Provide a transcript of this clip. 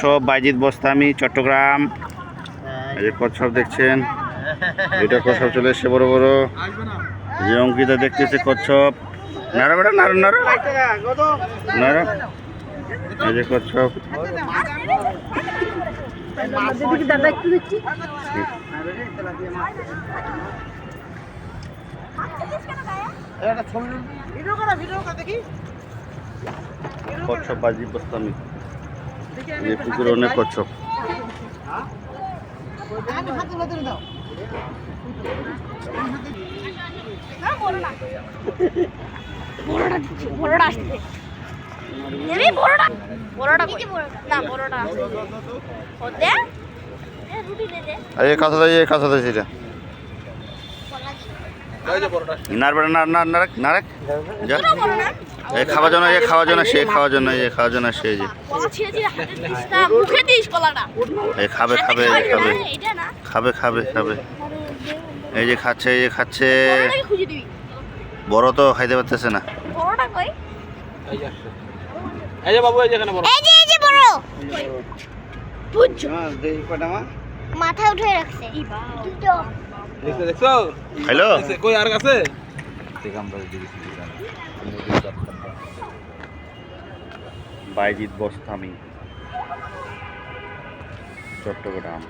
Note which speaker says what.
Speaker 1: কচ্ছপ বাইজিৎ বস্তামি চট্টগ্রাম। এই যে কচ্ছপ দেখছেন, এটা কচ্ছপ চলে এসছে বড় বড়। যে অঙ্কিতা দেখতেছে কচ্ছপ, নাড়া বেড়া নাড়া নাড়া নাড়া। এই যে কচ্ছপ, কচ্ছপ বাইজিৎ বস্তামি। এই পুকুরে অনেক কচ্ছপ। কাঁথা দেয় কাঁথা দেয় সেটা নাড়বেড়া নাড়াক নাড়াক যা। এই খাওয়ার জন্য খাওয়ার জন্য সে খাওয়ার জন্য খাওয়ার জন্য সে যে এই খাবে খাবে খাবে খাবে খাবে খাবে। এই যে খাচ্ছে এই যে খাচ্ছে, বড় তো খাইতে পারতেছে না।
Speaker 2: মাথা উঠে রাখছে।
Speaker 1: হ্যালো
Speaker 3: কই আর কাছে
Speaker 1: বাইজিৎ বস্তামি চট্টগ্রাম।